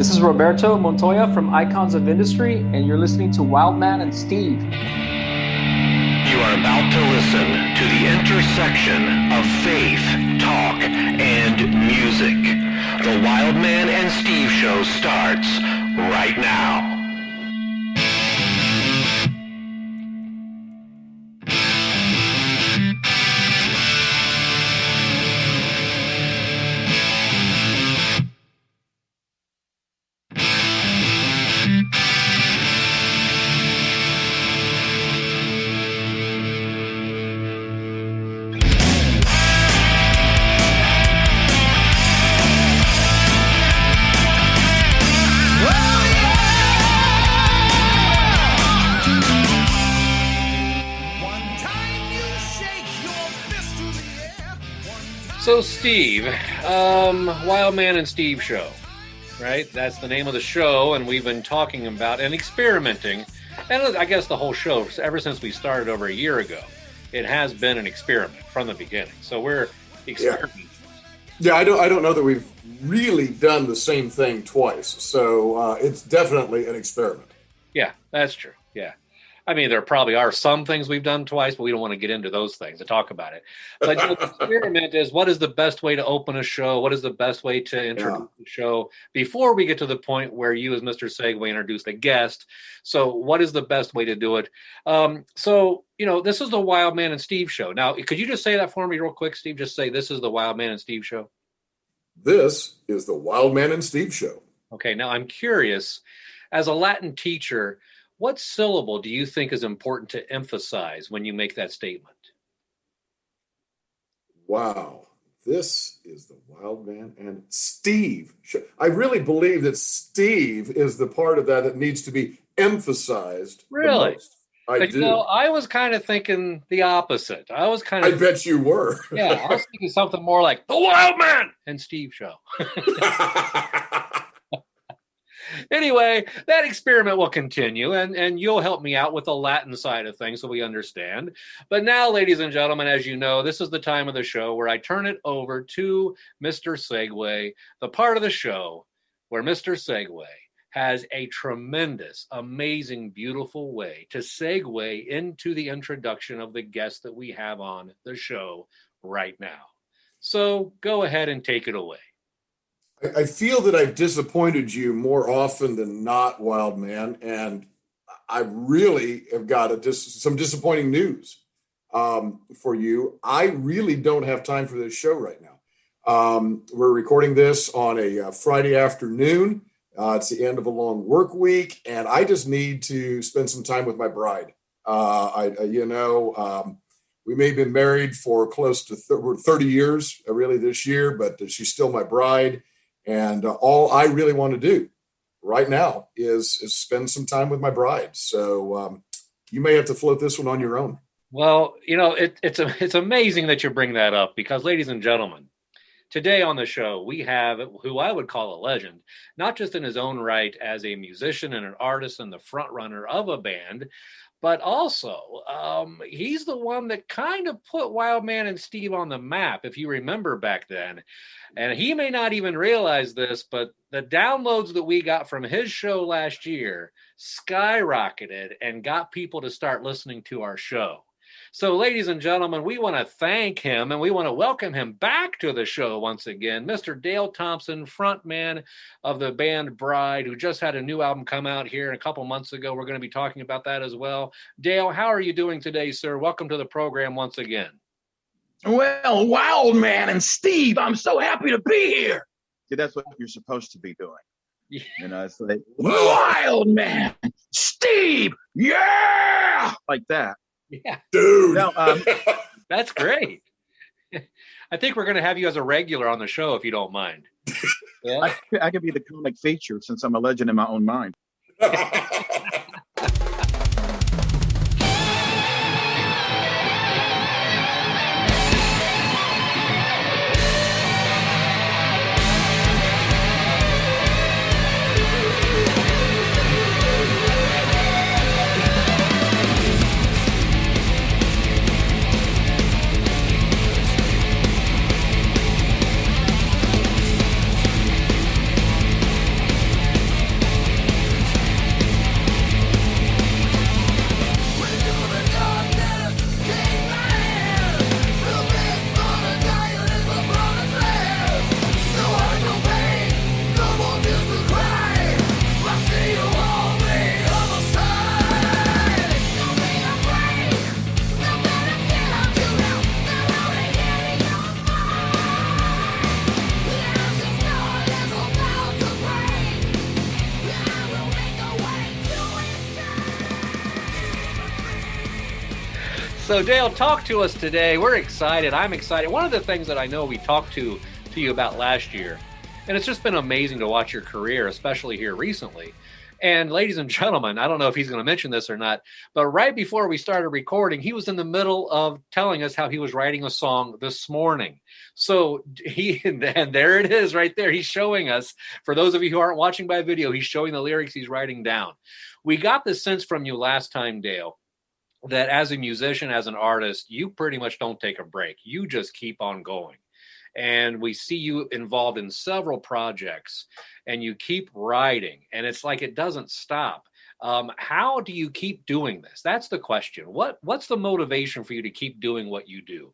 This is Roberto Montoya from Icons of Industry, and you're listening to Wildman and Steve. You are about to listen to the intersection of faith, talk, and music. The Wildman and Steve Show starts right now. So Steve, Wildman and Steve Show, right? That's the name of the show, and we've been talking about and experimenting, and I guess the whole show, ever since we started over a year ago, it has been an experiment from the beginning. So we're experimenting. Yeah, I don't know that we've really done the same thing twice, so it's definitely an experiment. Yeah, that's true. Yeah. I mean, there probably are some things we've done twice, but we don't want to get into those things and talk about it. But the experiment is, what is the best way to open a show? What is the best way to introduce the show before we get to the point where you, as Mr. Segway, introduce the guest? So what is the best way to do it? This is the Wildman and Steve Show. Now, could you just say that for me real quick, Steve? Just say, this is the Wildman and Steve Show. This is the Wildman and Steve Show. Okay, now I'm curious, as a Latin teacher, what syllable do you think is important to emphasize when you make that statement? Wow. This is the Wildman and Steve Show. I really believe that Steve is the part of that needs to be emphasized. Really? The most. I do. I was kind of thinking the opposite. I bet you were. Yeah, I was thinking something more like the Wildman and Steve Show. Anyway, that experiment will continue, and you'll help me out with the Latin side of things so we understand. But now, ladies and gentlemen, as you know, this is the time of the show where I turn it over to Mr. Segway, the part of the show where Mr. Segway has a tremendous, amazing, beautiful way to segue into the introduction of the guest that we have on the show right now. So go ahead and take it away. I feel that I've disappointed you more often than not, Wildman, and I really have got some disappointing news for you. I really don't have time for this show right now. We're recording this on a Friday afternoon. It's the end of a long work week, and I just need to spend some time with my bride. We may have been married for close to 30 years, really, this year, but she's still my bride. And all I really want to do right now is spend some time with my bride. So you may have to float this one on your own. Well, it's amazing that you bring that up because, ladies and gentlemen, today on the show, we have who I would call a legend, not just in his own right as a musician and an artist and the front runner of a band, but also he's the one that kind of put Wildman and Steve on the map, if you remember back then. And he may not even realize this, but the downloads that we got from his show last year skyrocketed and got people to start listening to our show. So, ladies and gentlemen, we want to thank him and we want to welcome him back to the show once again. Mr. Dale Thompson, frontman of the band Bride, who just had a new album come out here a couple months ago. We're going to be talking about that as well. Dale, how are you doing today, sir? Welcome to the program once again. Well, Wildman and Steve, I'm so happy to be here. See, that's what you're supposed to be doing. Yeah. It's like, Wildman, Steve, yeah! Like that. Yeah. Dude. Now, that's great. I think we're going to have you as a regular on the show, if you don't mind. Yeah. I could be the comic feature since I'm a legend in my own mind. So Dale, talk to us today. We're excited. I'm excited. One of the things that I know we talked to you about last year, and it's just been amazing to watch your career, especially here recently. And ladies and gentlemen, I don't know if he's going to mention this or not, but right before we started recording, he was in the middle of telling us how he was writing a song this morning. So and there it is right there. He's showing us, for those of you who aren't watching by video, he's showing the lyrics he's writing down. We got the sense from you last time, Dale, that as a musician, as an artist, you pretty much don't take a break. You just keep on going. And we see you involved in several projects and you keep writing and it's like it doesn't stop. How do you keep doing this? That's the question. What's the motivation for you to keep doing what you do?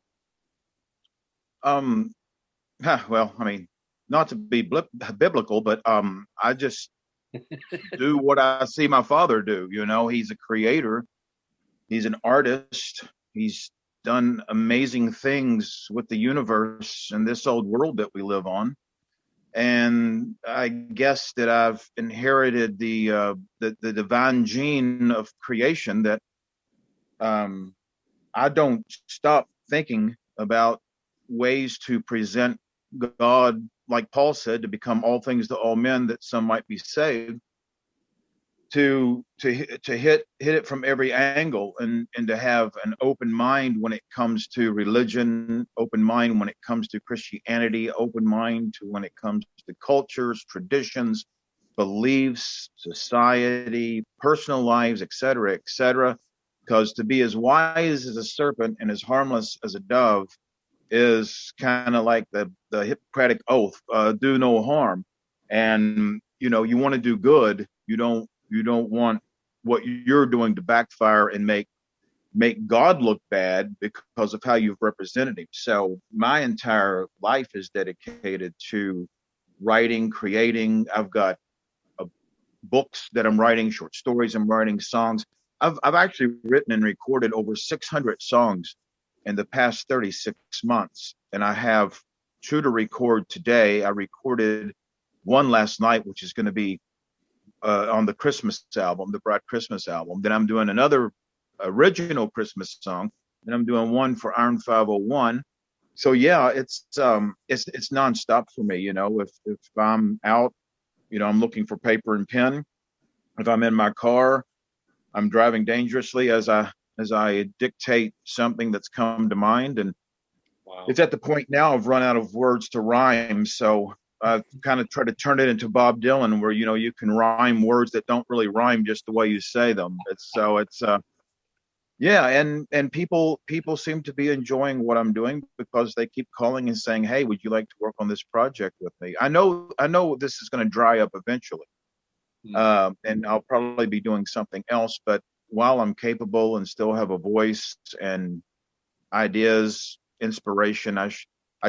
Well, I mean, not to be biblical, but I just do what I see my father do. You know, he's a creator. He's an artist. He's done amazing things with the universe and this old world that we live on. And I guess that I've inherited the divine gene of creation that I don't stop thinking about ways to present God, like Paul said, to become all things to all men, that some might be saved. To hit it from every angle and to have an open mind when it comes to religion, open mind when it comes to Christianity, open mind to when it comes to cultures, traditions, beliefs, society, personal lives, etc., etc. Because to be as wise as a serpent and as harmless as a dove is kind of like the Hippocratic oath, do no harm. And you know, you want to do good. You don't want what you're doing to backfire and make God look bad because of how you've represented him. So my entire life is dedicated to writing, creating. I've got books that I'm writing, short stories I'm writing, songs. I've actually written and recorded over 600 songs in the past 36 months. And I have 2 to record today. I recorded one last night, which is going to be on the Christmas album, the Bride Christmas album. Then I'm doing another original Christmas song, and I'm doing one for Iron 501. So yeah, it's nonstop for me. You know, if I'm out, you know, I'm looking for paper and pen. If I'm in my car, I'm driving dangerously as I dictate something that's come to mind. And wow, it's at the point now I've run out of words to rhyme. So I've kind of tried to turn it into Bob Dylan, where, you know, you can rhyme words that don't really rhyme just the way you say them. Yeah. And people seem to be enjoying what I'm doing because they keep calling and saying, hey, would you like to work on this project with me? I know this is going to dry up eventually. And I'll probably be doing something else, but while I'm capable and still have a voice and ideas, inspiration, I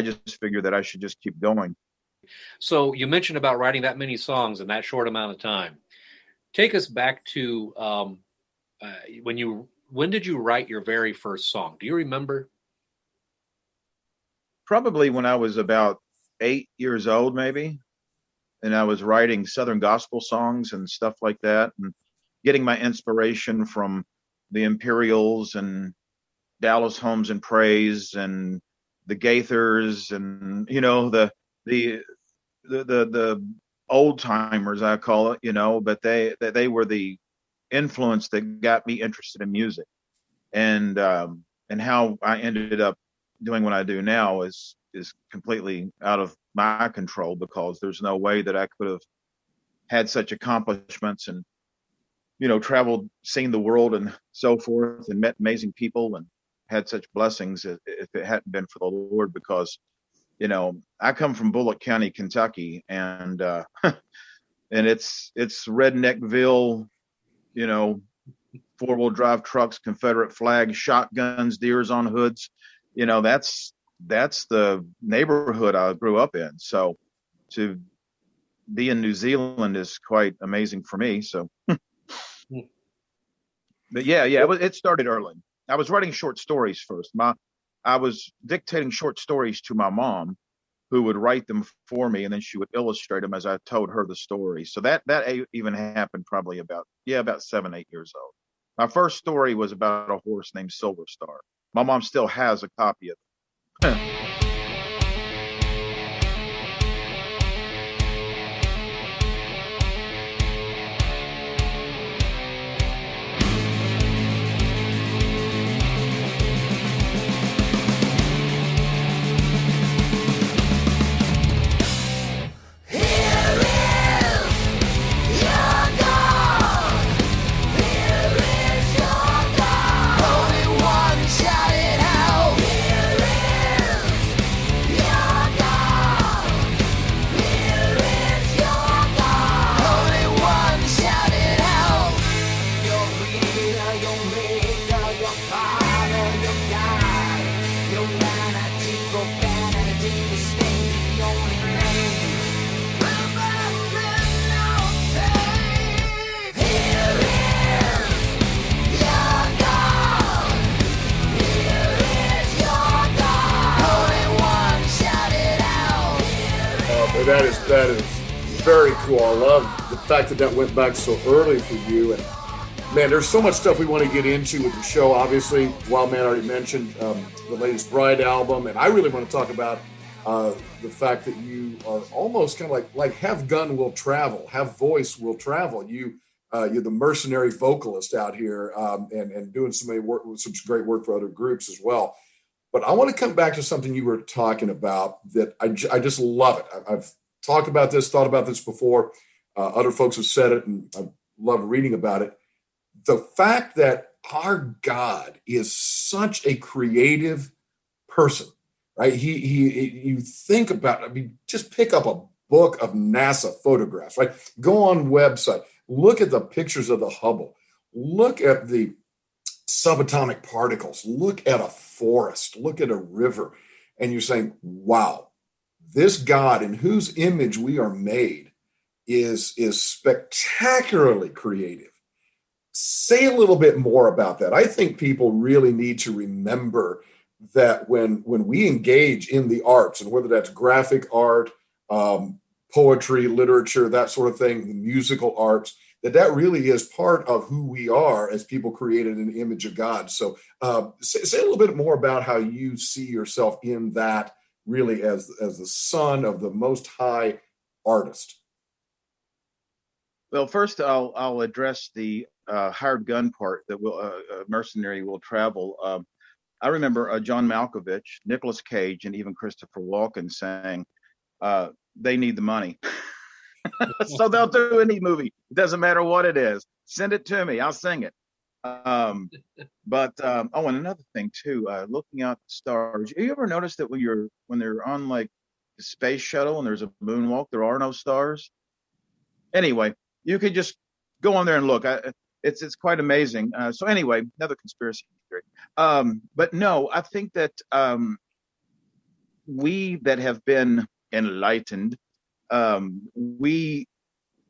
just figure that I should just keep going. So you mentioned about writing that many songs in that short amount of time. Take us back to when did you write your very first song? Do you remember? Probably when I was about 8 years old, maybe. And I was writing Southern gospel songs and stuff like that, and getting my inspiration from the Imperials and Dallas Holmes and Praise and the Gaithers and, you know, the old timers, I call it, you know, but they were the influence that got me interested in music. And how I ended up doing what I do now is completely out of my control, because there's no way that I could have had such accomplishments and, you know, traveled, seen the world and so forth, and met amazing people and had such blessings if it hadn't been for the Lord. Because, you know, I come from Bullock County, Kentucky, and and it's Redneckville, you know, 4-wheel drive trucks, Confederate flags, shotguns, deers on hoods. You know, that's the neighborhood I grew up in. So to be in New Zealand is quite amazing for me. So, but yeah, it started early. I was writing short stories first. I was dictating short stories to my mom, who would write them for me, and then she would illustrate them as I told her the story. So that even happened probably about 7, 8 years old. My first story was about a horse named Silver Star. My mom still has a copy of it. That is very cool. I love the fact that that went back so early for you. And man, there's so much stuff we want to get into with the show. Obviously, Wild Man already mentioned the latest Bride album, and I really want to talk about the fact that you are almost kind of like Have Gun Will Travel, Have Voice Will Travel. You're the mercenary vocalist out here, and doing some great work for other groups as well. But I want to come back to something you were talking about that I just love it. I've talked about this, thought about this before. Other folks have said it, and I love reading about it. The fact that our God is such a creative person, right? You think about it. I mean, just pick up a book of NASA photographs, right? Go on website, look at the pictures of the Hubble, look at the subatomic particles, look at a forest, look at a river, and you're saying, wow, this God in whose image we are made is spectacularly creative. Say a little bit more about that. I think people really need to remember that when we engage in the arts, and whether that's graphic art, poetry, literature, that sort of thing, the musical arts, that really is part of who we are as people created in the image of God. So say a little bit more about how you see yourself in that, really as the son of the Most High artist. Well, first I'll address the hired gun part, that mercenary will travel. I remember John Malkovich, Nicolas Cage, and even Christopher Walken saying they need the money. So they'll do any movie. It doesn't matter what it is. Send it to me. I'll sing it. And another thing too, looking out the stars. You ever notice that when they're on like the space shuttle and there's a moonwalk, there are no stars? Anyway, you could just go on there and look. It's quite amazing. So anyway, another conspiracy theory. But no, I think that we that have been enlightened,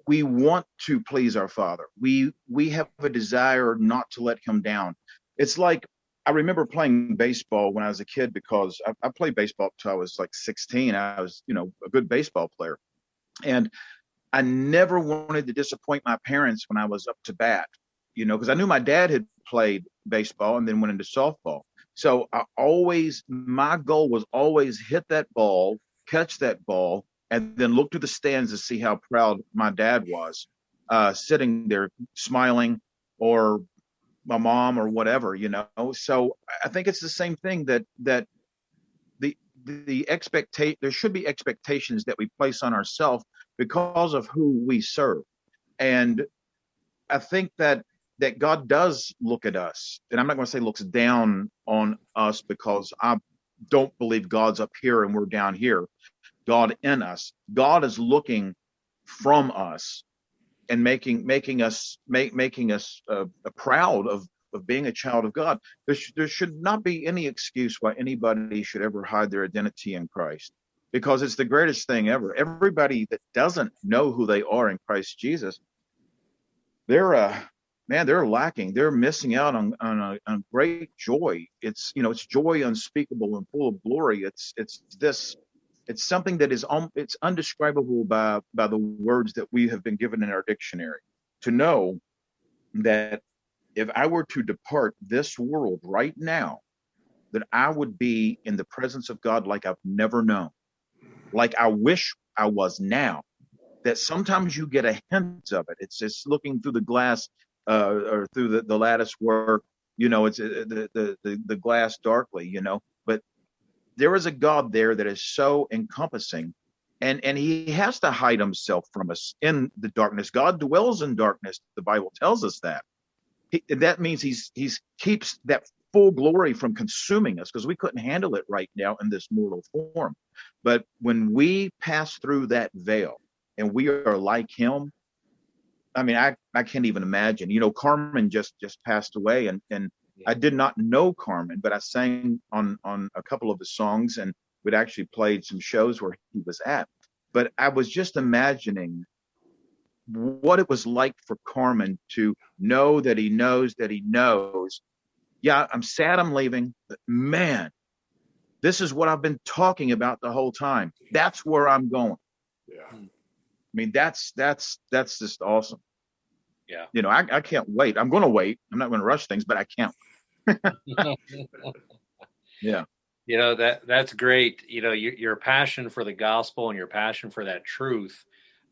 we want to please our Father. We have a desire not to let him down. It's like, I remember playing baseball when I was a kid, because I played baseball until I was like 16. I was, a good baseball player. And I never wanted to disappoint my parents when I was up to bat, because I knew my dad had played baseball and then went into softball. So my goal was always hit that ball, catch that ball, and then look to the stands to see how proud my dad was, sitting there smiling, or my mom, or whatever, So I think it's the same thing, that there should be expectations that we place on ourselves because of who we serve. And I think that God does look at us, and I'm not going to say looks down on us, because I don't believe God's up here and we're down here. God in us. God is looking from us and making us proud of being a child of God. There should not be any excuse why anybody should ever hide their identity in Christ, because it's the greatest thing ever. Everybody that doesn't know who they are in Christ Jesus, they're lacking. They're missing out on great joy. It's joy unspeakable and full of glory. It's something that is it's undescribable by the words that we have been given in our dictionary. To know that if I were to depart this world right now, that I would be in the presence of God like I've never known, like I wish I was now. That sometimes you get a hint of it. It's just looking through the glass or through the lattice work, it's the glass darkly, but there is a God there that is so encompassing, and he has to hide himself from us in the darkness. God dwells in darkness. The Bible tells us that. That means he's keeps that full glory from consuming us, because we couldn't handle it right now in this mortal form. But when we pass through that veil and we are like him, I mean, I can't even imagine. Carmen just passed away, and I did not know Carmen, but I sang on a couple of the songs, and we'd actually played some shows where he was at. But I was just imagining what it was like for Carmen to know that he knows that he knows. Yeah, I'm sad I'm leaving, but man, this is what I've been talking about the whole time. That's where I'm going. Yeah. I mean, that's just awesome. Yeah. I can't wait. I'm going to wait. I'm not going to rush things, but I can't. Yeah. That's great. Your passion for the gospel and your passion for that truth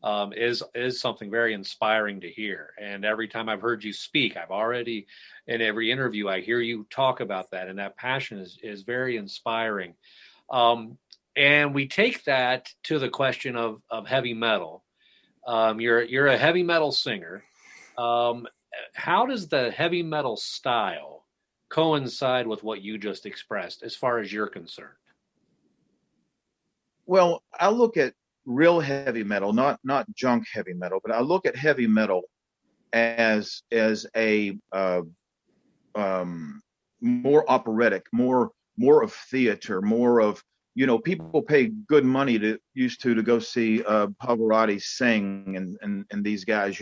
is something very inspiring to hear. And every time I've heard you speak, in every interview, I hear you talk about that, and that passion is very inspiring. And we take that to the question of heavy metal. You're a heavy metal singer. How does the heavy metal style coincide with what you just expressed as far as you're concerned? Well, I look at real heavy metal, not junk heavy metal, but I look at heavy metal as a more operatic, more of theater, more of, people pay good money used to go see Pavarotti sing and these guys,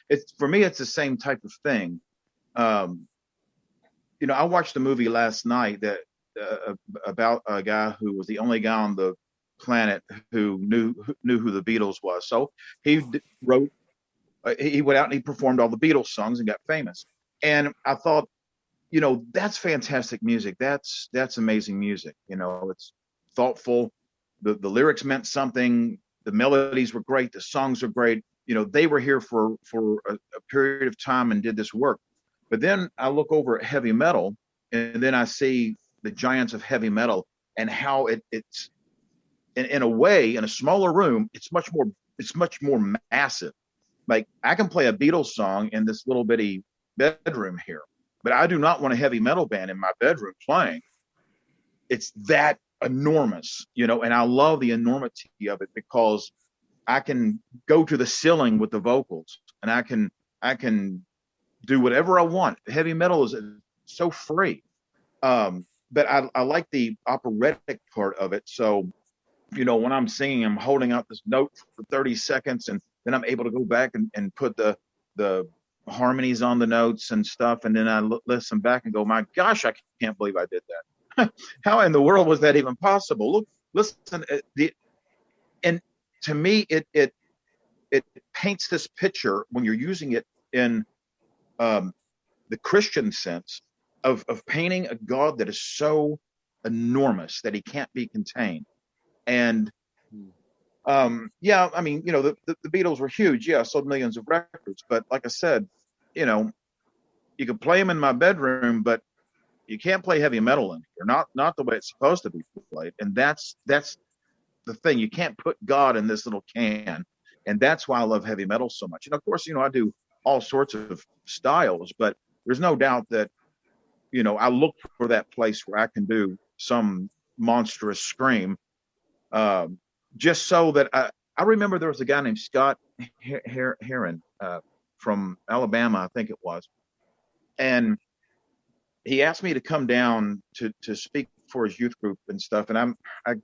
it's, for me, it's the same type of thing. I watched a movie last night that about a guy who was the only guy on the planet who knew who the Beatles was. So he he went out and he performed all the Beatles songs and got famous. And I thought, that's fantastic music. That's amazing music. It's thoughtful. The lyrics meant something. The melodies were great. The songs were great. They were here for a period of time and did this work. But then I look over at heavy metal, and then I see the giants of heavy metal and how it's in a way, in a smaller room, it's much more massive. Like, I can play a Beatles song in this little bitty bedroom here, but I do not want a heavy metal band in my bedroom playing. It's that enormous, and I love the enormity of it, because I can go to the ceiling with the vocals, and I can do whatever I want. Heavy metal is so free. But I like the operatic part of it. So, when I'm singing, I'm holding out this note for 30 seconds, and then I'm able to go back and put the harmonies on the notes and stuff. And then I listen back and go, my gosh, I can't believe I did that. How in the world was that even possible? Look, listen, and to me, it paints this picture when you're using it in the Christian sense of painting a God that is so enormous that he can't be contained. And yeah, I mean, the Beatles were huge. Yeah, sold millions of records. But like I said, you could play them in my bedroom, but you can't play heavy metal in here. Not the way it's supposed to be played. And that's the thing. You can't put God in this little can. And that's why I love heavy metal so much. And of course, I do all sorts of styles, but there's no doubt that, I look for that place where I can do some monstrous scream. Just so that I remember there was a guy named Scott Heron from Alabama, I think it was. And he asked me to come down to speak for his youth group and stuff. And I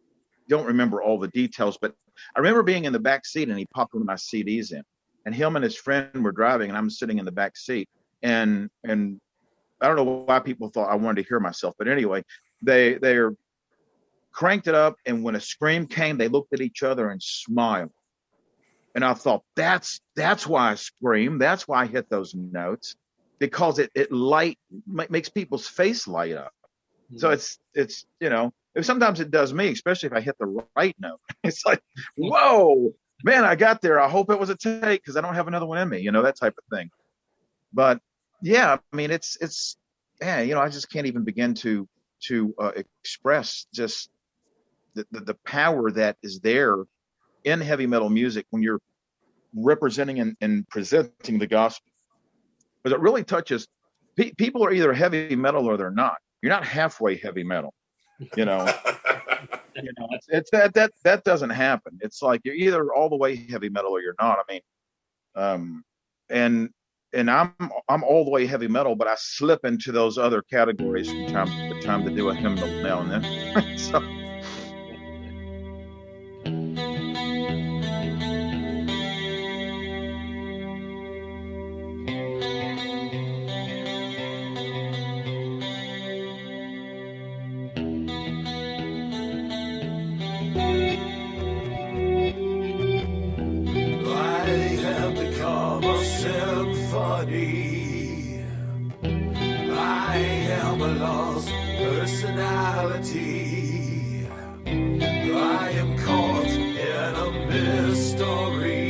don't remember all the details, but I remember being in the back seat, and he popped one of my CDs in, and him and his friend were driving, and I'm sitting in the back seat. And I don't know why people thought I wanted to hear myself, but anyway, they're cranked it up, and when a scream came, they looked at each other and smiled. And I thought, that's why I scream. That's why I hit those notes, because it makes people's face light up. So it's sometimes it does me, especially if I hit the right note. It's like, whoa, man, I got there. I hope it was a take because I don't have another one in me, that type of thing. But yeah, I mean, it's yeah, I just can't even begin to express just the power that is there in heavy metal music when you're representing and presenting the gospel. But it really touches people are either heavy metal or they're not. You're not halfway heavy metal. It's that doesn't happen. It's like you're either all the way heavy metal or you're not. I mean, and I'm all the way heavy metal, but I slip into those other categories from time to time to do a hymnal now and then. So. I am a lost personality. I am caught in a mystery.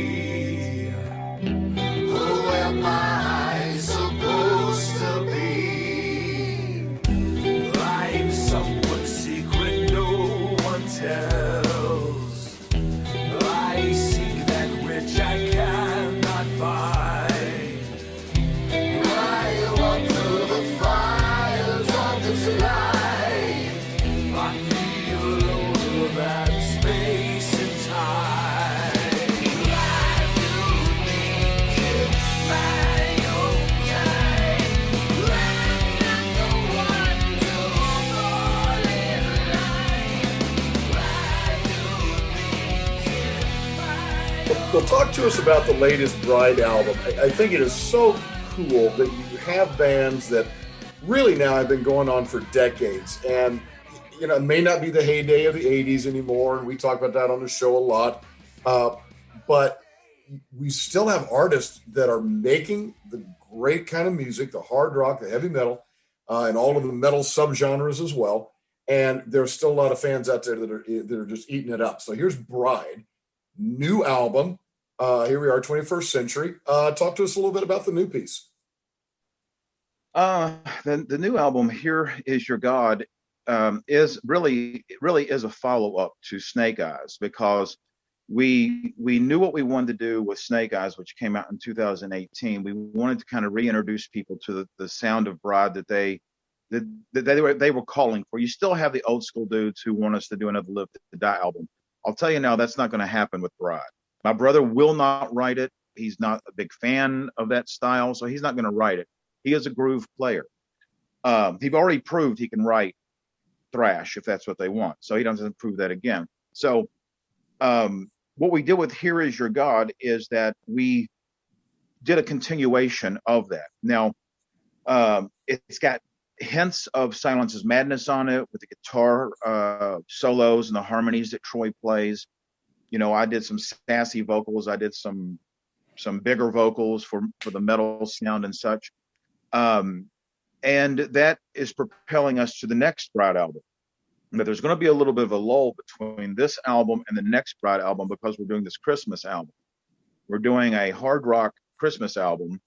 Who am I supposed to be? I'm someone's secret no one tells. I seek that which I cannot find. Well, talk to us about the latest Bride album. I think it is so cool that you have bands that really now have been going on for decades. And, it may not be the heyday of the 80s anymore, and we talk about that on the show a lot. But we still have artists that are making the great kind of music, the hard rock, the heavy metal, and all of the metal subgenres as well. And there's still a lot of fans out there that are just eating it up. So here's Bride. New album. Here we are, 21st Century. Talk to us a little bit about the new piece. The new album, Here Is Your God, is really is a follow-up to Snake Eyes, because we knew what we wanted to do with Snake Eyes, which came out in 2018. We wanted to kind of reintroduce people to the sound of Bride that they were calling for. You still have the old school dudes who want us to do another Live to Die album. I'll tell you now, that's not going to happen with Bride. My brother will not write it. He's not a big fan of that style, so he's not going to write it. He is a groove player. He's already proved he can write thrash if that's what they want, so he doesn't prove that again. So what we did with Here Is Your God is that we did a continuation of that. Now, it's got hints of Silence is Madness on it, with the guitar solos and the harmonies that Troy plays. I did some sassy vocals. I did some bigger vocals for the metal sound and such. And that is propelling us to the next Bride album. But there's going to be a little bit of a lull between this album and the next Bride album, because we're doing this Christmas album. We're doing a hard rock Christmas album.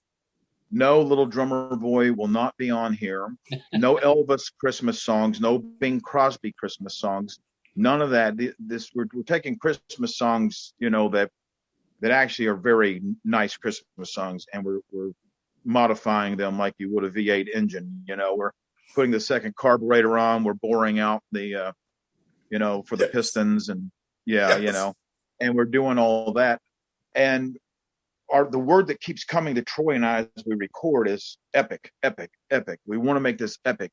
No Little Drummer Boy will not be on here. No Elvis Christmas songs. No Bing Crosby Christmas songs. None of that. We're taking Christmas songs, that actually are very nice Christmas songs, and we're modifying them like you would a V8 engine. We're putting the second carburetor on. We're boring out the, for the pistons, and and we're doing all that. And the word that keeps coming to Troy and I as we record is epic, epic, epic. We want to make this epic.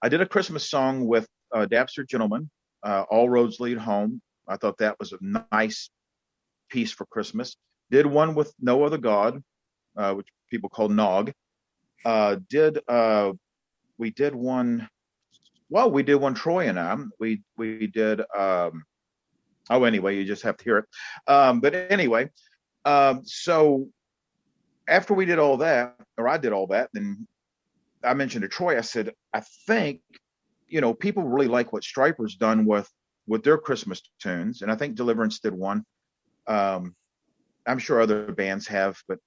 I did a Christmas song with Dapster Gentleman, All Roads Lead Home. I thought that was a nice piece for Christmas. Did one with No Other God, which people call Nog. We did one. Well, we did one, Troy and I. We did. Anyway, you just have to hear it. But anyway, so after we did all that, or I did all that, then I mentioned to Troy, I said, I think, people really like what Stryper's done with their Christmas tunes. And I think Deliverance did one. I'm sure other bands have, but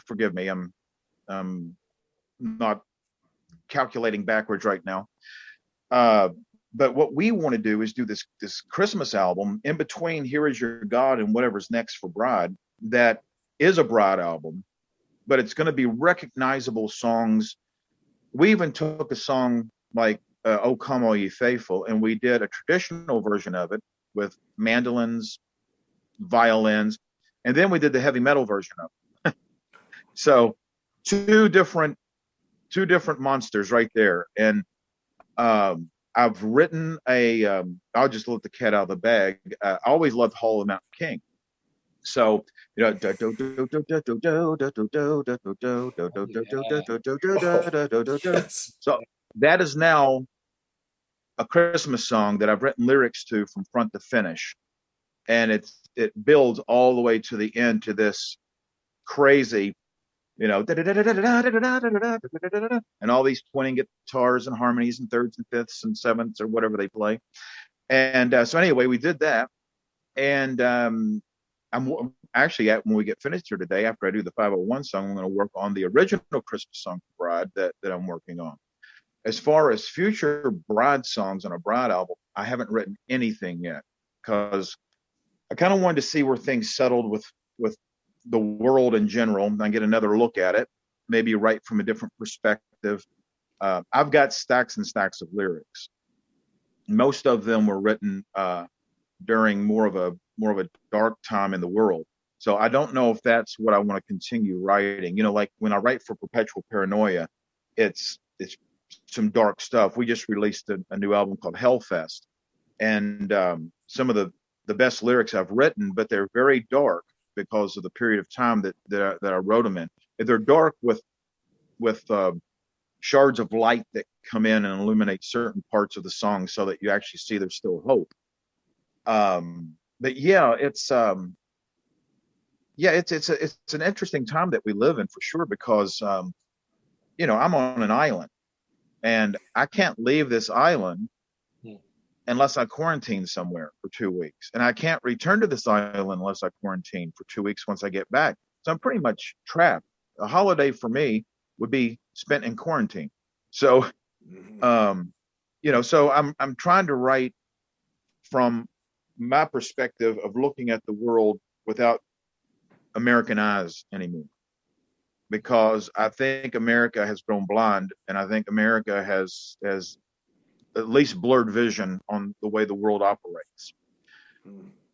forgive me, I'm not calculating backwards right now. But what we want to do is do this Christmas album in between Here Is Your God and whatever's next for Bride, that is a Bride album, but it's going to be recognizable songs. We even took a song like Oh Come All Ye Faithful, and we did a traditional version of it with mandolins, violins, and then we did the heavy metal version of it. So two different monsters right there. And I've written I'll just let the cat out of the bag. I always loved Hall of Mountain King. So, so that is now a Christmas song that I've written lyrics to from front to finish. And it builds all the way to the end to this crazy, and all these twinning guitars and harmonies and thirds and fifths and sevenths or whatever they play. And so anyway, we did that. And I'm actually, when we get finished here today, after I do the 501 song, I'm going to work on the original Christmas song for Bride that I'm working on. As far as future Bride songs on a Bride album, I haven't written anything yet, because I kind of wanted to see where things settled with the world in general, and I get another look at it, maybe write from a different perspective. I've got stacks and stacks of lyrics. Most of them were written during more of a dark time in the world. So I don't know if that's what I want to continue writing. Like when I write for Perpetual Paranoia, it's some dark stuff. We just released a new album called Hellfest, and some of the best lyrics I've written, but they're very dark because of the period of time that I wrote them in. They're dark with shards of light that come in and illuminate certain parts of the song, so that you actually see there's still hope. But yeah, it's an interesting time that we live in, for sure, because I'm on an island, and I can't leave this island unless I quarantine somewhere for 2 weeks. And I can't return to this island unless I quarantine for 2 weeks once I get back. So I'm pretty much trapped. A holiday for me would be spent in quarantine. So, so I'm trying to write from my perspective of looking at the world without American eyes anymore, because I think America has grown blind, and I think America has at least blurred vision on the way the world operates.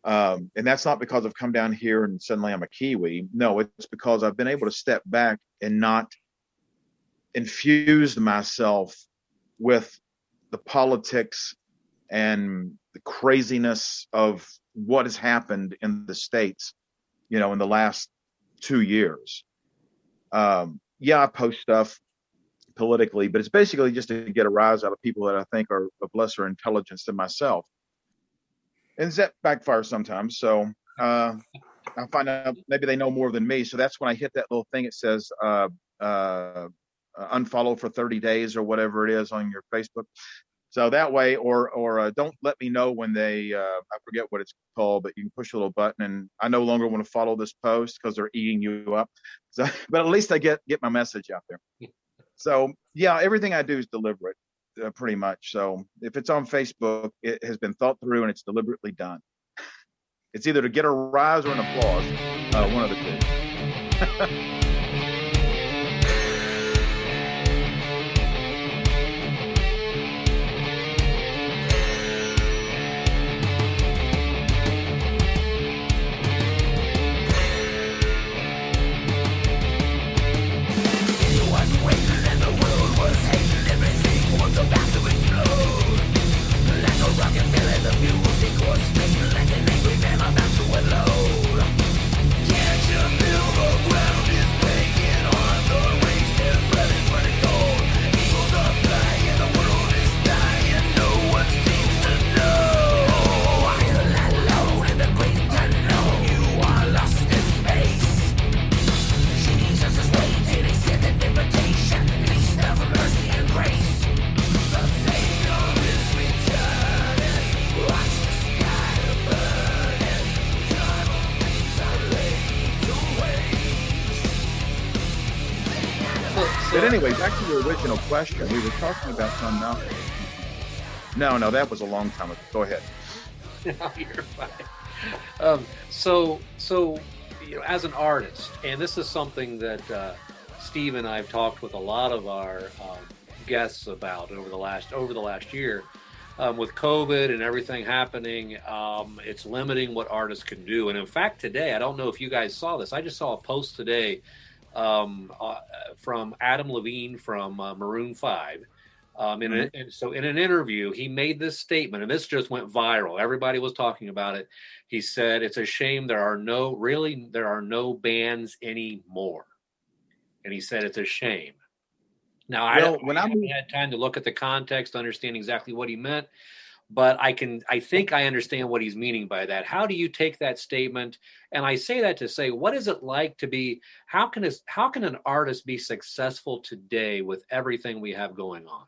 And that's not because I've come down here and suddenly I'm a Kiwi. No, it's because I've been able to step back and not infuse myself with the politics and the craziness of what has happened in the States, in the last 2 years. I post stuff politically, but it's basically just to get a rise out of people that I think are of lesser intelligence than myself. And that backfires sometimes. So I find out maybe they know more than me. So that's when I hit that little thing. It says unfollow for 30 days or whatever it is on your Facebook. So that way, or don't let me know when they, I forget what it's called, but you can push a little button and I no longer want to follow this post because they're eating you up. So, but at least I get my message out there. So yeah, everything I do is deliberate, pretty much. So if it's on Facebook, it has been thought through and it's deliberately done. It's either to get a rise or an applause, one of the two. Can't you feel the ground is breaking? anyway, back to your original question. We were talking about John Malcolm. No, that was a long time ago. Go ahead. No, you're fine. So as an artist, and this is something that Steve and I have talked with a lot of our guests about over the last year. With COVID and everything happening, it's limiting what artists can do. And in fact, today, I don't know if you guys saw this. I just saw a post today from Adam Levine from Maroon 5. So in an interview, he made this statement, and this just went viral. Everybody was talking about it. He said, "It's a shame there are no bands anymore." And he said, "It's a shame." Now, I haven't had time to look at the context to understand exactly what he meant, but I think I understand what he's meaning by that. How do you take that statement? And I say that to say, what is it like to be, how can an artist be successful today with everything we have going on?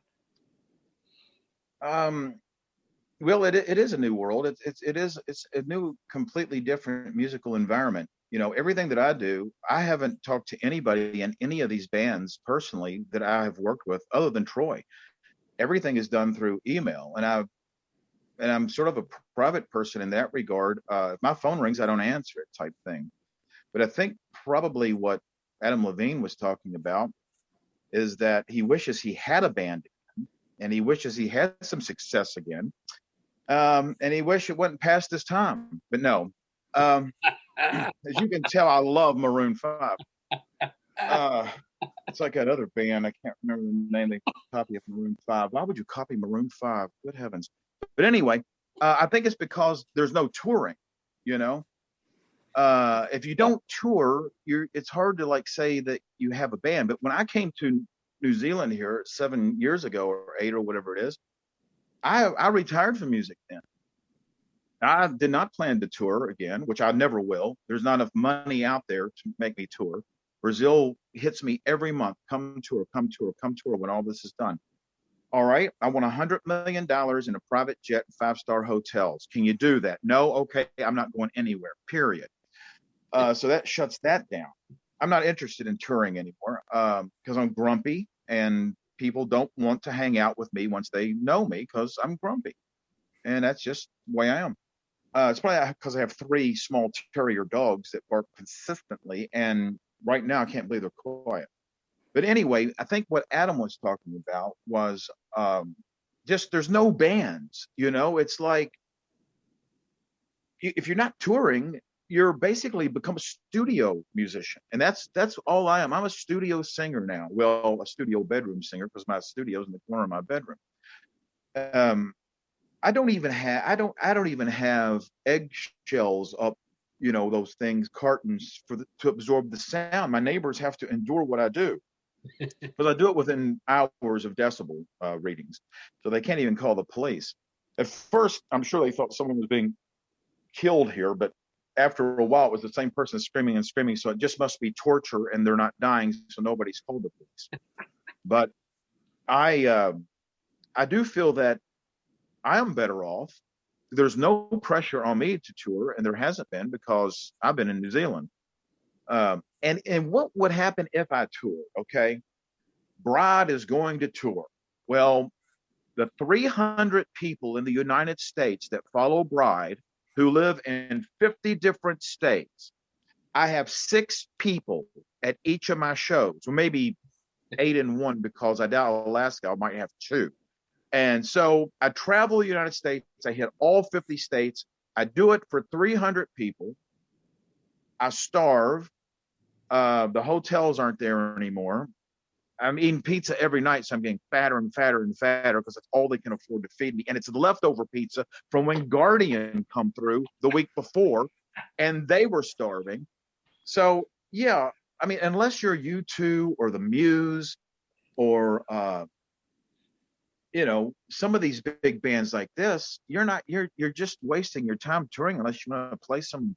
Well, it is a new world. It's a new, completely different musical environment. Everything that I do, I haven't talked to anybody in any of these bands personally that I have worked with other than Troy. Everything is done through email, and I'm sort of a private person in that regard. If my phone rings, I don't answer it, type thing. But I think probably what Adam Levine was talking about is that he wishes he had a band again, and he wishes he had some success again, and he wished it wasn't past his time. But no. As you can tell, I love Maroon 5. It's like that other band. I can't remember the name. They copy of Maroon 5. Why would you copy Maroon 5? Good heavens. But anyway, I think it's because there's no touring, If you don't tour, it's hard to say that you have a band. But when I came to New Zealand here 7 years ago or 8 or whatever it is, I retired from music then. I did not plan to tour again, which I never will. There's not enough money out there to make me tour. Brazil hits me every month. Come tour when all this is done. All right, I want $100 million in a private jet, 5-star hotels. Can you do that? No? Okay, I'm not going anywhere, period. So that shuts that down. I'm not interested in touring anymore because I'm grumpy and people don't want to hang out with me once they know me because I'm grumpy. And that's just the way I am. It's probably because I have 3 small terrier dogs that bark consistently, and right now I can't believe they're quiet. But anyway, I think what Adam was talking about was just there's no bands. It's like if you're not touring, you're basically become a studio musician, and that's all I am. I'm a studio singer now. Well, a studio bedroom singer because my studio's in the corner of my bedroom. I don't even have eggshells up, those things, cartons to absorb the sound. My neighbors have to endure what I do because I do it within hours of decibel readings, so they can't even call the police. At first, I'm sure they thought someone was being killed here, but after a while, it was the same person screaming and screaming. So it just must be torture, and they're not dying, so nobody's called the police. But I do feel that I am better off. There's no pressure on me to tour, and there hasn't been because I've been in New Zealand. And what would happen if I toured? Okay, Bride is going to tour. Well, the 300 people in the United States that follow Bride, who live in 50 different states, I have 6 people at each of my shows, or maybe 8 in one because I doubt Alaska I might have 2. And so I travel the United States. I hit all 50 states. I do it for 300 people. I starve. The hotels aren't there anymore. I'm eating pizza every night, so I'm getting fatter and fatter and fatter because that's all they can afford to feed me. And it's leftover pizza from when Guardian come through the week before, and they were starving. So, yeah, I mean, unless you're U2 or the Muse or some of these big bands like this, you're just wasting your time touring unless you want to play some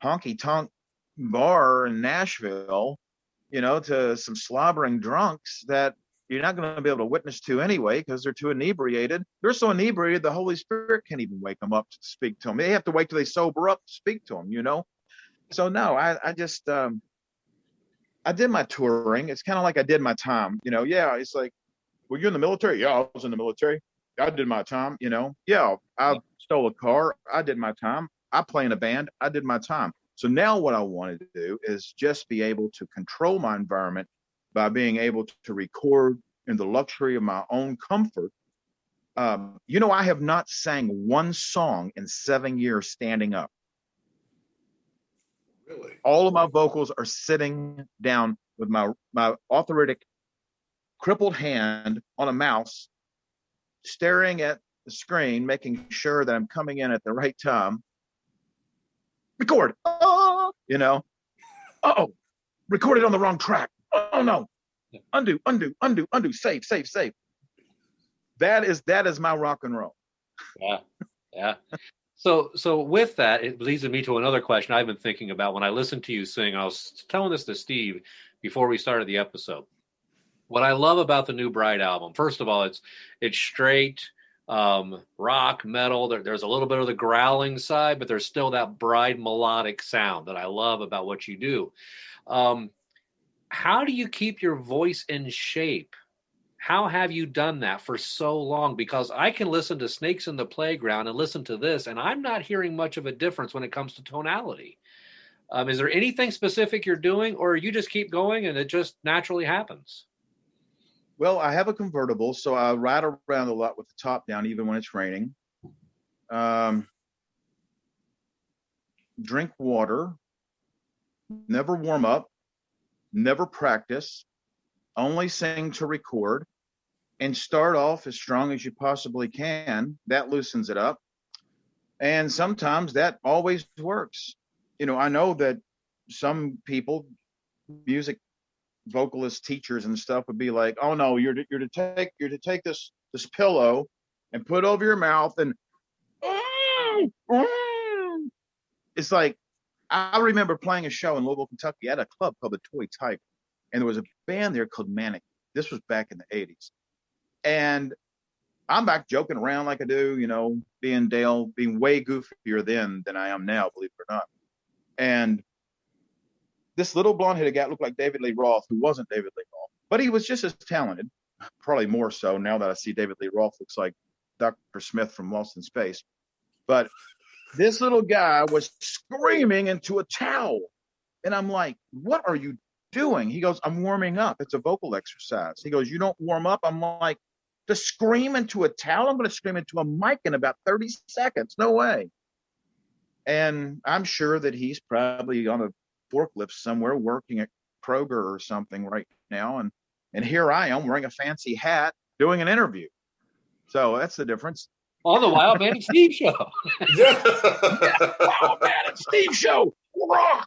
honky tonk bar in Nashville, to some slobbering drunks that you're not going to be able to witness to anyway because they're too inebriated. They're so inebriated the Holy Spirit can't even wake them up to speak to them. They have to wait till they sober up to speak to them, So no, I just I I did my touring. It's kind of like I did my time. Yeah, it's like, were you in the military? Yeah, I was in the military. I did my time. Yeah, I stole a car. I did my time. I play in a band. I did my time. So now what I wanted to do is just be able to control my environment by being able to record in the luxury of my own comfort. I have not sang one song in 7 years standing up. Really? All of my vocals are sitting down with my arthritic, crippled hand on a mouse, staring at the screen, making sure that I'm coming in at the right time. Record. Oh, recorded on the wrong track. Oh no. Undo, save. That is my rock and roll. Yeah. So with that, it leads me to another question I've been thinking about when I listened to you sing. I was telling this to Steve before we started the episode. What I love about the new Bride album, first of all, it's straight rock, metal. There's a little bit of the growling side, but there's still that Bride melodic sound that I love about what you do. How do you keep your voice in shape? How have you done that for so long? Because I can listen to Snakes in the Playground and listen to this, and I'm not hearing much of a difference when it comes to tonality. Is there anything specific you're doing, or you just keep going and it just naturally happens? Well, I have a convertible, so I ride around a lot with the top down, even when it's raining. Drink water, never warm up, never practice, only sing to record, and start off as strong as you possibly can. That loosens it up. And sometimes that always works. I know that some people, music vocalist teachers and stuff, would be like, oh no, you're to take this pillow and put over your mouth and it's like, I remember playing a show in Louisville, Kentucky at a club called the Toy Tiger, and there was a band there called Manic. This was back in the 80s, and I'm back joking around like I do, being Dale, being way goofier then than I am now, believe it or not. And this little blonde-headed guy looked like David Lee Roth, who wasn't David Lee Roth, but he was just as talented, probably more so now that I see David Lee Roth looks like Dr. Smith from Lost in Space. But this little guy was screaming into a towel. And I'm like, what are you doing? He goes, I'm warming up. It's a vocal exercise. He goes, you don't warm up? I'm like, to scream into a towel? I'm going to scream into a mic in about 30 seconds. No way. And I'm sure that he's probably on a forklift somewhere working at Kroger or something right now. And here I am wearing a fancy hat doing an interview. So that's the difference. On the Wild Man and Steve show. Yeah. Wild Man and Steve show. Rock.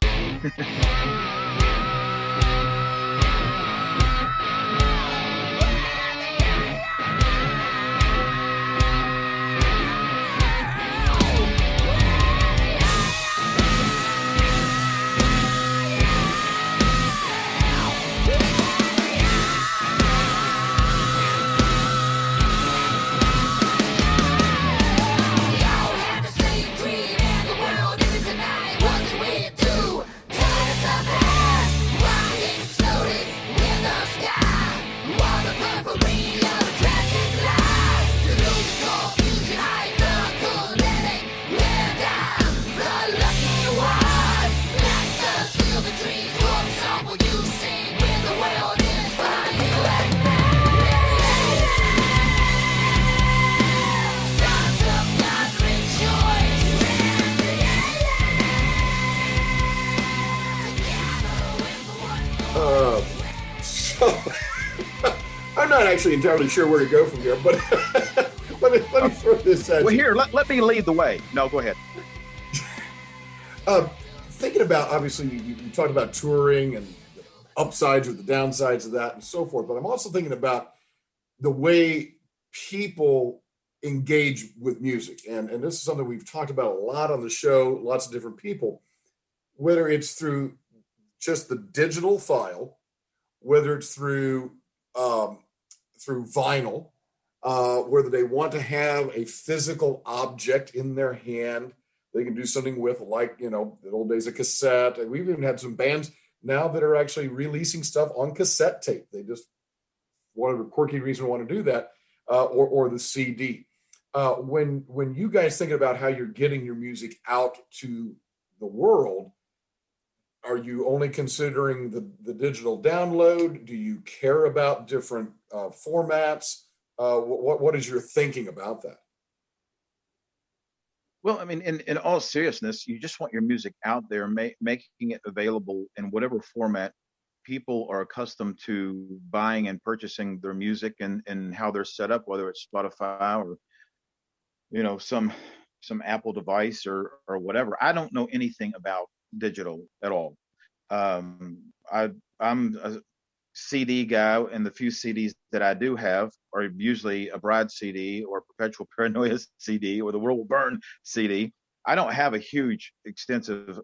I'm not actually entirely sure where to go from here, but let me throw this at you. Well, here, let me lead the way. No, go ahead. Thinking about, obviously, you talked about touring and the upsides or the downsides of that and so forth, but I'm also thinking about the way people engage with music. And this is something we've talked about a lot on the show, lots of different people, whether it's through just the digital file, whether it's through vinyl, whether they want to have a physical object in their hand they can do something with, like, the old days of cassette. And we've even had some bands now that are actually releasing stuff on cassette tape. They just, whatever quirky reason want to do that, or the CD. When you guys think about how you're getting your music out to the world, are you only considering the digital download? Do you care about different formats? What is your thinking about that? Well, I mean, in all seriousness, you just want your music out there, making it available in whatever format people are accustomed to buying and purchasing their music, and how they're set up, whether it's Spotify or, you know, some Apple device or whatever. I don't know anything about digital at all. I'm a CD guy, and the few CDs that I do have are usually a Bride CD or Perpetual Paranoia CD or the World Will Burn CD. I don't have a huge, extensive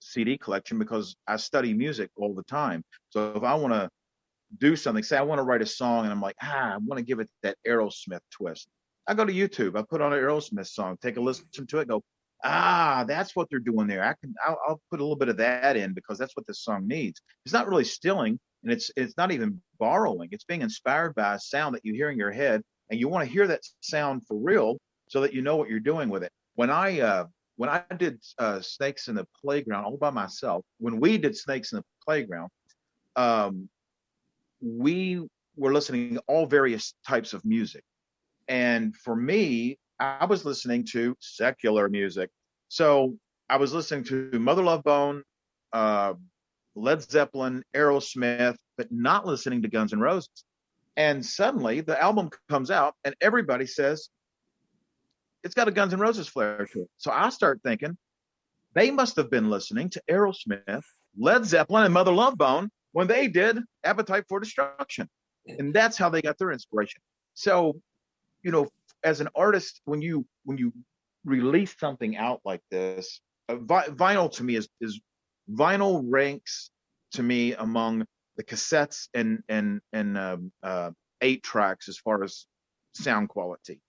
CD collection because I study music all the time. So if I want to do something, say I want to write a song and I'm like, I want to give it that Aerosmith twist, I go to YouTube, I put on an Aerosmith song, take a listen to it, go, that's what they're doing there. I'll put a little bit of that in because that's what this song needs. It's not really stealing, and it's not even borrowing. It's being inspired by a sound that you hear in your head, and you want to hear that sound for real so that you know what you're doing with it. When I did Snakes in the Playground all by myself, when we did Snakes in the Playground, we were listening to all various types of music. And for me, I was listening to secular music. So I was listening to Mother Love Bone, Led Zeppelin, Aerosmith, but not listening to Guns N' Roses. And suddenly the album comes out and everybody says it's got a Guns N' Roses flair to it. So I start thinking they must have been listening to Aerosmith, Led Zeppelin, and Mother Love Bone when they did Appetite for Destruction. And that's how they got their inspiration. So, you know, as an artist, when you release something out like this, vinyl to me is vinyl ranks to me among the cassettes and 8 tracks as far as sound quality.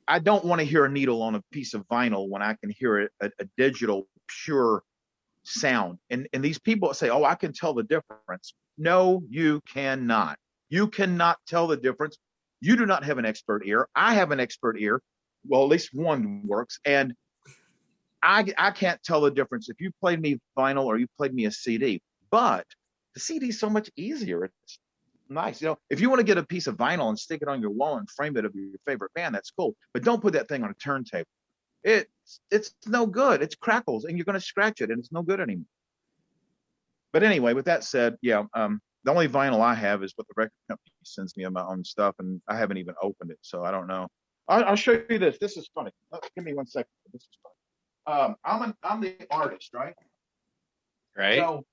I don't want to hear a needle on a piece of vinyl when I can hear a digital pure sound. And these people say, I can tell the difference. No, you cannot. You cannot tell the difference. You do not have an expert ear. I have an expert ear. Well, at least one works. And I can't tell the difference if you played me vinyl or you played me a CD. But the CD is so much easier. It's nice. You know, if you want to get a piece of vinyl and stick it on your wall and frame it of your favorite band, that's cool. But don't put that thing on a turntable. It's no good. It crackles and you're going to scratch it and it's no good anymore. But anyway, with that said, the only vinyl I have is what the record company sends me of my own stuff, and I haven't even opened it, so I don't know. I'll show you this. This is funny. Give me 1 second. This is funny. I'm the artist, right? Right. So,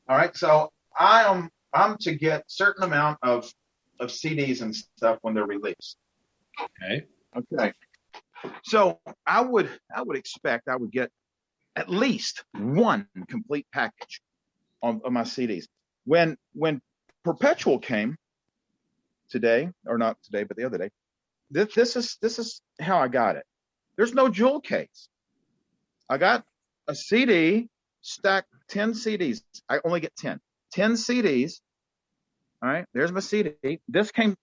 all right. So I'm to get certain amount of CDs and stuff when they're released. Okay. Okay. So I would expect I would get at least one complete package on my CDs. When Perpetual came today, or not today, but the other day, this is how I got it. There's no jewel case. I got a CD stacked 10 CDs. I only get 10 CDs. All right, there's my CD. This came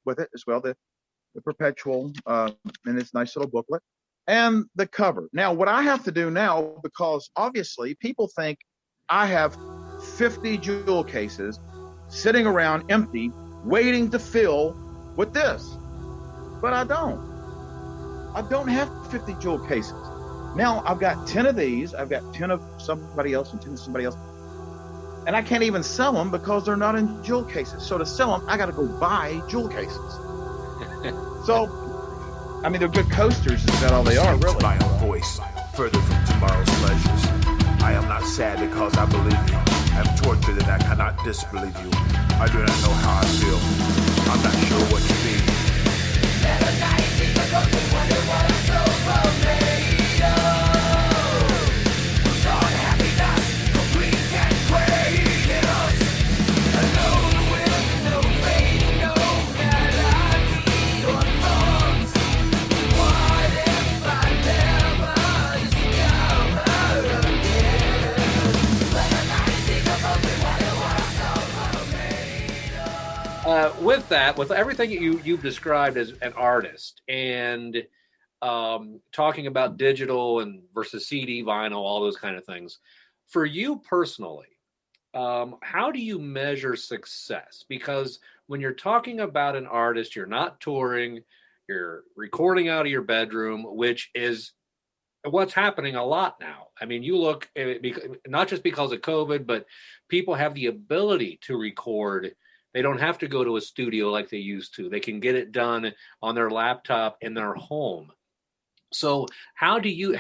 with it as well. The Perpetual in this nice little booklet and the cover. Now, what I have to do now, because obviously people think I have 50 jewel cases sitting around empty, waiting to fill with this. But I don't. I don't have 50 jewel cases. Now I've got 10 of these. I've got 10 of somebody else and 10 of somebody else. And I can't even sell them because they're not in jewel cases. So to sell them, I got to go buy jewel cases. So, I mean, they're good coasters. Is that all they are, really? My own voice, further from tomorrow's pleasures. I am not sad because I believe you. I am tortured and I cannot disbelieve you. I do not know how I feel. I'm not sure what you mean. with that, with everything you've described as an artist, and talking about digital and versus CD, vinyl, all those kind of things, for you personally, how do you measure success? Because when you're talking about an artist, you're not touring, you're recording out of your bedroom, which is what's happening a lot now. I mean, you look, not just because of COVID, but people have the ability to record. They don't have to go to a studio like they used to. They can get it done on their laptop in their home. So how do you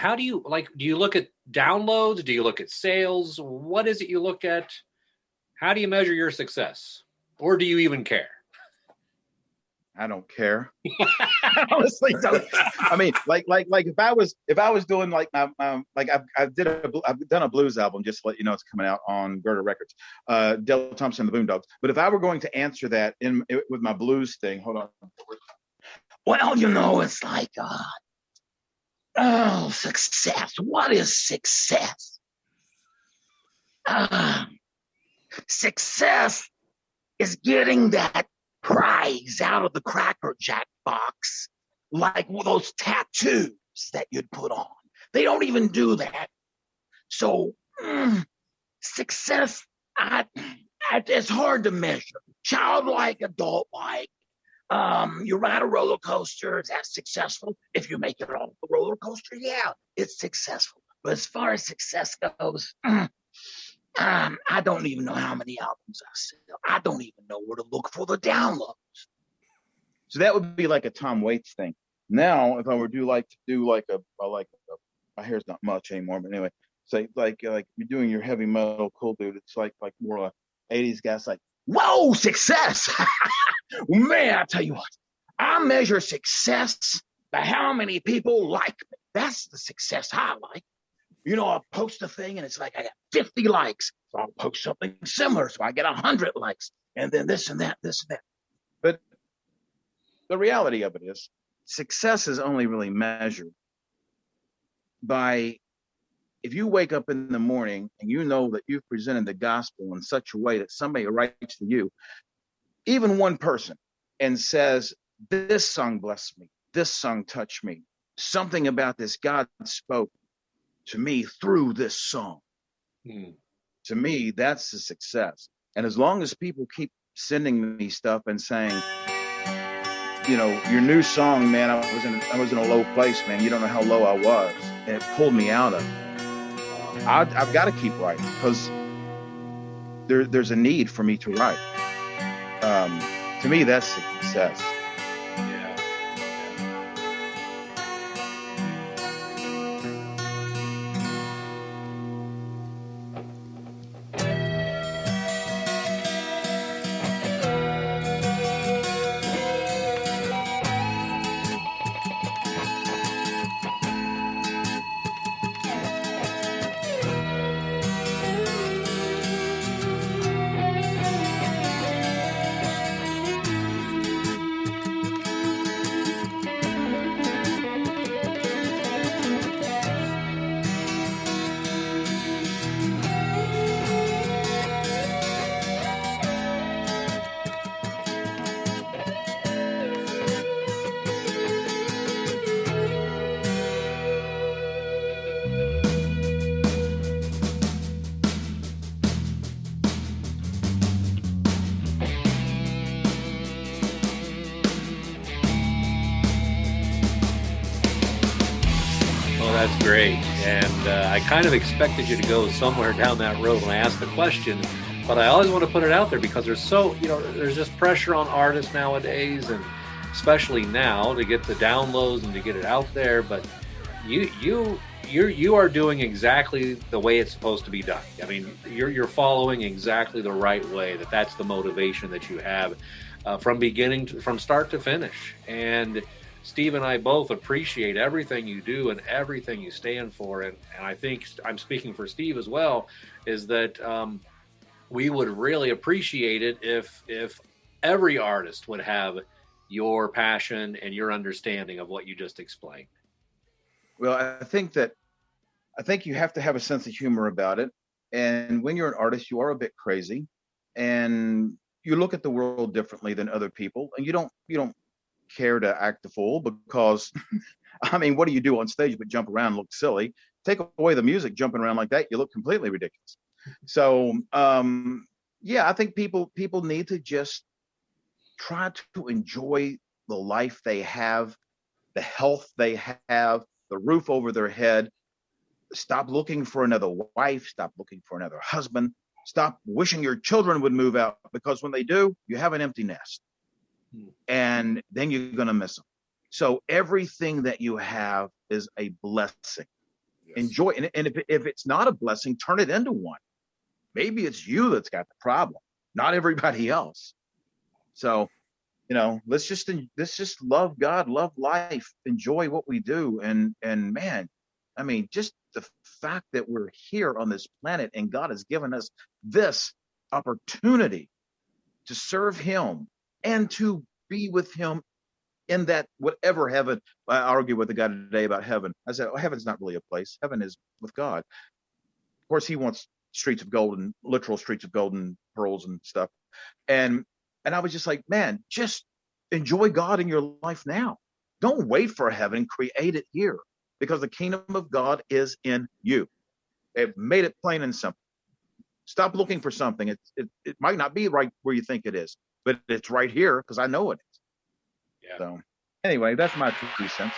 like, do you look at downloads? Do you look at sales? What is it you look at? How do you measure your success? Or do you even care? I don't care. Honestly, don't. I mean, like if I was doing like my like I've done a blues album, just to let you know it's coming out on Gerda Records, Dale Thompson of the Boondogs. But if I were going to answer that with my blues thing, hold on. Well, it's like success. What is success? Success is getting that prize out of the Cracker Jack box, like those tattoos that you'd put on. They don't even do that. So success, it's hard to measure. Childlike, adult-like. You ride a roller coaster, is that successful? If you make it off the roller coaster, yeah, it's successful. But as far as success goes, I don't even know how many albums I sell. I don't even know where to look for the downloads. So that would be like a Tom Waits thing. Now, if I were to do my hair's not much anymore, but anyway, say like you're doing your heavy metal cool dude, it's like more like 80s guys like, whoa, success. Man, I tell you what, I measure success by how many people like me. That's the success I like. I'll post a thing and it's like I got 50 likes. So I'll post something similar. So I get 100 likes. And then this and that. But the reality of it is success is only really measured by if you wake up in the morning and you know that you've presented the gospel in such a way that somebody writes to you, even one person, and says, this song blessed me. This song touched me. Something about this God spoke to me through this song. To me, that's a success. And as long as people keep sending me stuff and saying, your new song, man, I was in a low place, man. You don't know how low I was. And it pulled me out of it. I've got to keep writing because there's a need for me to write. To me, that's success. That's great. And I kind of expected you to go somewhere down that road when I asked the question, but I always want to put it out there because there's just pressure on artists nowadays, and especially now to get the downloads and to get it out there. But you are doing exactly the way it's supposed to be done. I mean, you're following exactly the right way. That's the motivation that you have from start to finish. And Steve and I both appreciate everything you do and everything you stand for. And I think I'm speaking for Steve as well, is that we would really appreciate it if every artist would have your passion and your understanding of what you just explained. Well, I think you have to have a sense of humor about it. And when you're an artist, you are a bit crazy. And, you look at the world differently than other people, and you don't care to act the fool because, I mean, what do you do on stage but jump around and look silly? Take away the music, jumping around like that, you look completely ridiculous. So, yeah, I think people need to just try to enjoy the life they have, the health they have, the roof over their head. Stop looking for another wife. Stop looking for another husband. Stop wishing your children would move out, because when they do, you have an empty nest. And then you're going to miss them. So everything that you have is a blessing. Yes. Enjoy. And if it's not a blessing, turn it into one. Maybe it's you that's got the problem, not everybody else. So, let's just love God, love life, enjoy what we do. And man, I mean, just the fact that we're here on this planet and God has given us this opportunity to serve him and to be with him in that whatever heaven. I argued with a guy today about heaven. I said, heaven's not really a place. Heaven is with God. Of course, he wants streets of gold and literal streets of gold and pearls and stuff. And I was just like, man, just enjoy God in your life now. Don't wait for heaven. Create it here, because the kingdom of God is in you. It made it plain and simple. Stop looking for something. It might not be right where you think it is, but it's right here because I know it is. Yeah. So anyway, that's my 2 cents.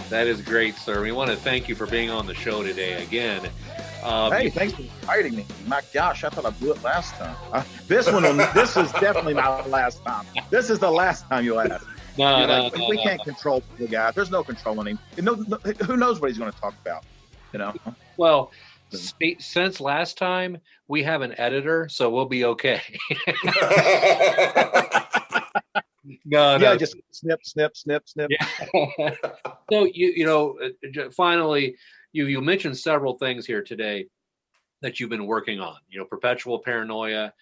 That is great, sir. We want to thank you for being on the show today again. Hey, thanks for inviting me. My gosh, I thought I blew it last time. This is definitely not the last time. This is the last time you'll ask. No, we can't control the guy. There's no controlling him. Who knows what he's going to talk about? Well, since last time, we have an editor, so we'll be okay. No. Just snip. Yeah. So finally, you mentioned several things here today that you've been working on. Perpetual Paranoia.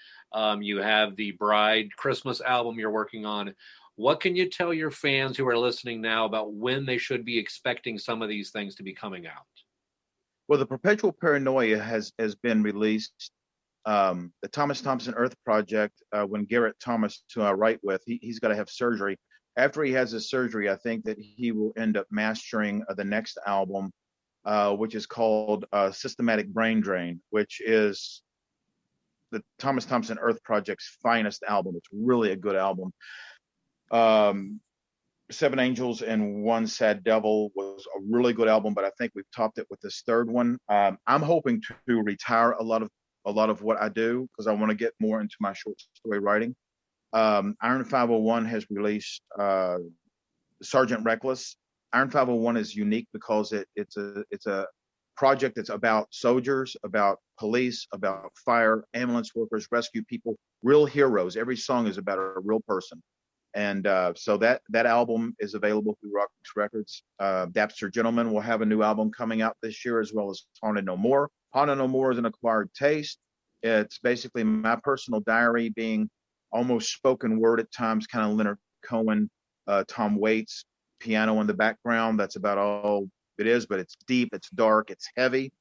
You have the Bride Christmas album you're working on. What can you tell your fans who are listening now about when they should be expecting some of these things to be coming out? Well, the Perpetual Paranoia has been released. The Thomas Thompson Earth Project, when Garrett Thomas, who I write with, he's got to have surgery. After he has his surgery, I think that he will end up mastering the next album, which is called Systematic Brain Drain, which is the Thomas Thompson Earth Project's finest album. It's really a good album. 7 Angels and One Sad Devil was a really good album, but I think we've topped it with this third one. I'm hoping to retire a lot of what I do because I want to get more into my short story writing. Iron 501 has released Sergeant Reckless. Iron 501 is unique because it's a project that's about soldiers, about police, about fire, ambulance workers, rescue people, real heroes. Every song is about a real person. And so that album is available through Rock Records. Dapster Gentleman will have a new album coming out this year, as well as Haunted No More. Haunted No More is an acquired taste. It's basically my personal diary being almost spoken word at times, kind of Leonard Cohen, Tom Waits, piano in the background. That's about all it is, but it's deep, it's dark, it's heavy.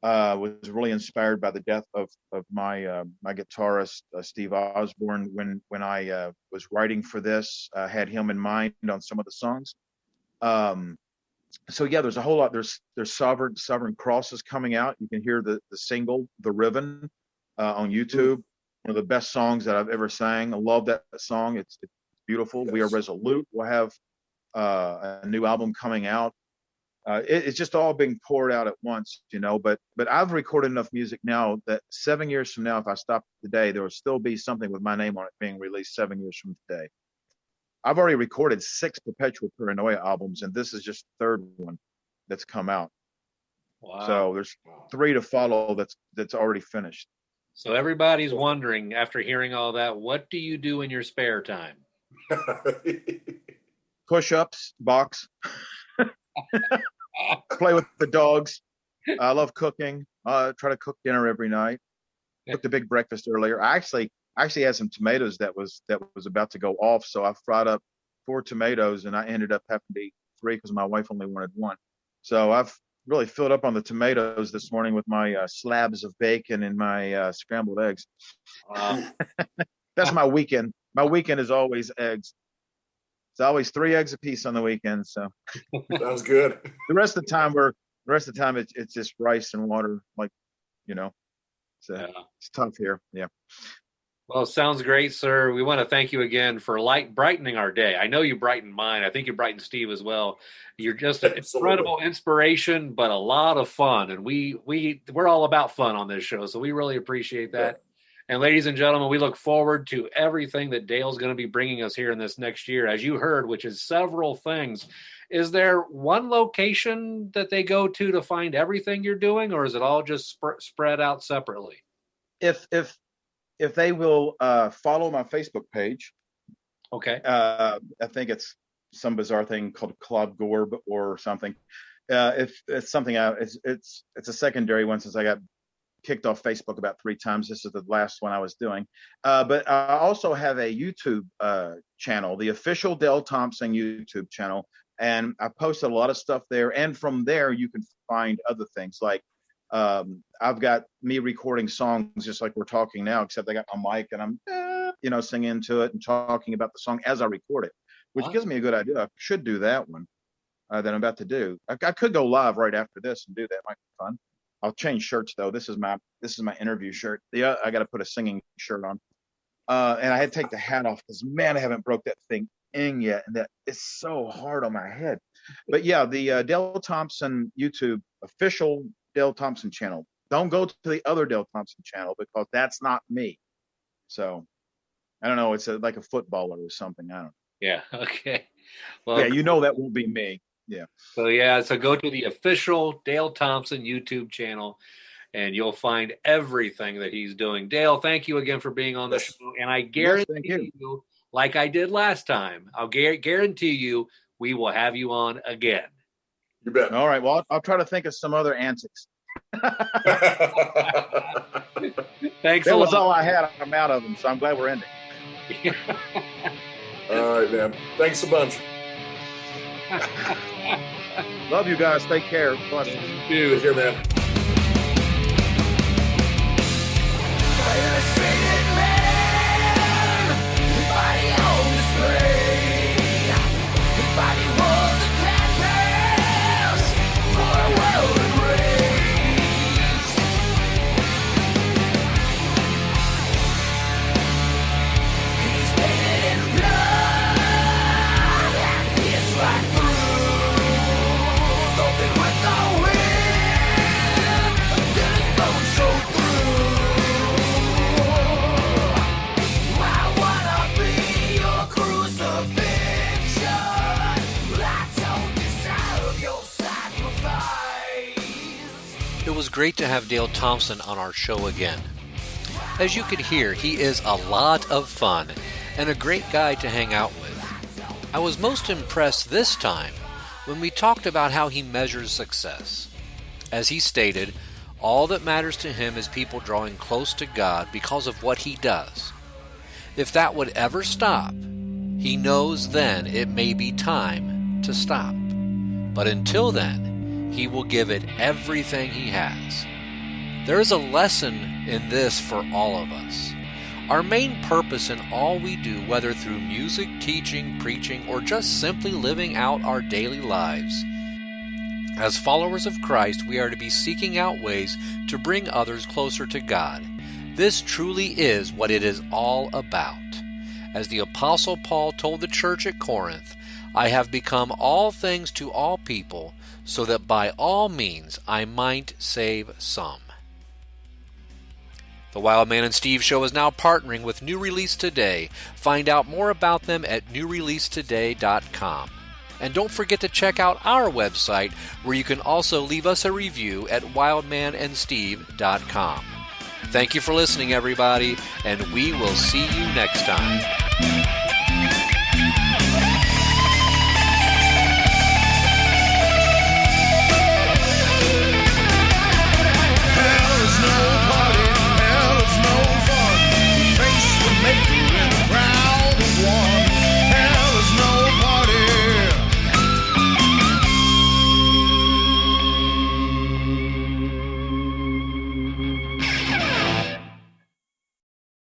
Was really inspired by the death of my guitarist Steve Osborne when I was writing for this. Had him in mind on some of the songs. So yeah, there's a whole lot. There's Sovereign Crosses coming out. You can hear the single The Riven on YouTube. One of the best songs that I've ever sang. I love that song. It's beautiful. Yes. We Are Resolute. We'll have a new album coming out. It's just all being poured out at once, but I've recorded enough music now that 7 years from now, if I stopped today, there will still be something with my name on it being released 7 years from today. I've already recorded 6 Perpetual Paranoia albums, and this is just the third one that's come out. Wow. So there's 3 to follow that's already finished. So everybody's wondering, after hearing all that, what do you do in your spare time? Push-ups, box. Play with the dogs. I love cooking. Try to cook dinner every night. Cooked a big breakfast earlier. I actually had some tomatoes that was about to go off, so I fried up 4 tomatoes, and I ended up having to eat 3 because my wife only wanted 1. So I've really filled up on the tomatoes this morning with my slabs of bacon and my scrambled eggs. That's my weekend. My weekend is always eggs. It's always 3 eggs a piece on the weekend. So sounds good. The rest of the time it's just rice and water, It's tough here. Yeah. Well, sounds great, sir. We want to thank you again for brightening our day. I know you brightened mine. I think you brightened Steve as well. You're just an incredible inspiration, but a lot of fun. And we're all about fun on this show, so we really appreciate that. And ladies and gentlemen, we look forward to everything that Dale's going to be bringing us here in this next year, as you heard, which is several things. Is there one location that they go to find everything you're doing, or is it all just spread out separately? If they will follow my Facebook page, okay. I think it's some bizarre thing called Claude Gorb or something. If it's something it's a secondary one since I got kicked off Facebook about 3 times. This is the last one I was doing. But I also have a YouTube channel, the official Dale Thompson YouTube channel. And I posted a lot of stuff there. And from there, you can find other things like I've got me recording songs just like we're talking now, except I got my mic and I'm, singing into it and talking about the song as I record it, which gives me a good idea. I should do that one that I'm about to do. I could go live right after this and do that. Might be fun. I'll change shirts though. This is my interview shirt. I got to put a singing shirt on. And I had to take the hat off because man, I haven't broke that thing in yet. And that it's so hard on my head. But yeah, the Dale Thompson YouTube official Dale Thompson channel. Don't go to the other Dale Thompson channel because that's not me. So I don't know. It's like a footballer or something. I don't know. Yeah. Okay. Well, yeah, that won't be me. Yeah. So go to the official Dale Thompson YouTube channel and you'll find everything that he's doing. Dale, thank you again for being on the show. And I guarantee you, like I did last time, I'll guarantee you we will have you on again. You bet. All right. Well, I'll try to think of some other antics. Thanks. That was all I had. I'm out of them, so I'm glad we're ending. All right, man. Thanks a bunch. Love you guys. Take care. Bye. Take care, man. It was great to have Dale Thompson on our show again. As you could hear, he is a lot of fun and a great guy to hang out with. I was most impressed this time when we talked about how he measures success. As he stated, all that matters to him is people drawing close to God because of what he does. If that would ever stop, he knows then it may be time to stop. But until then, he will give it everything he has. There is a lesson in this for all of us. Our main purpose in all we do, whether through music, teaching, preaching, or just simply living out our daily lives, as followers of Christ, we are to be seeking out ways to bring others closer to God. This truly is what it is all about. As the Apostle Paul told the church at Corinth, I have become all things to all people, so that by all means I might save some. The Wild Man and Steve Show is now partnering with New Release Today. Find out more about them at newreleasetoday.com. And don't forget to check out our website, where you can also leave us a review at wildmanandsteve.com. Thank you for listening, everybody, and we will see you next time.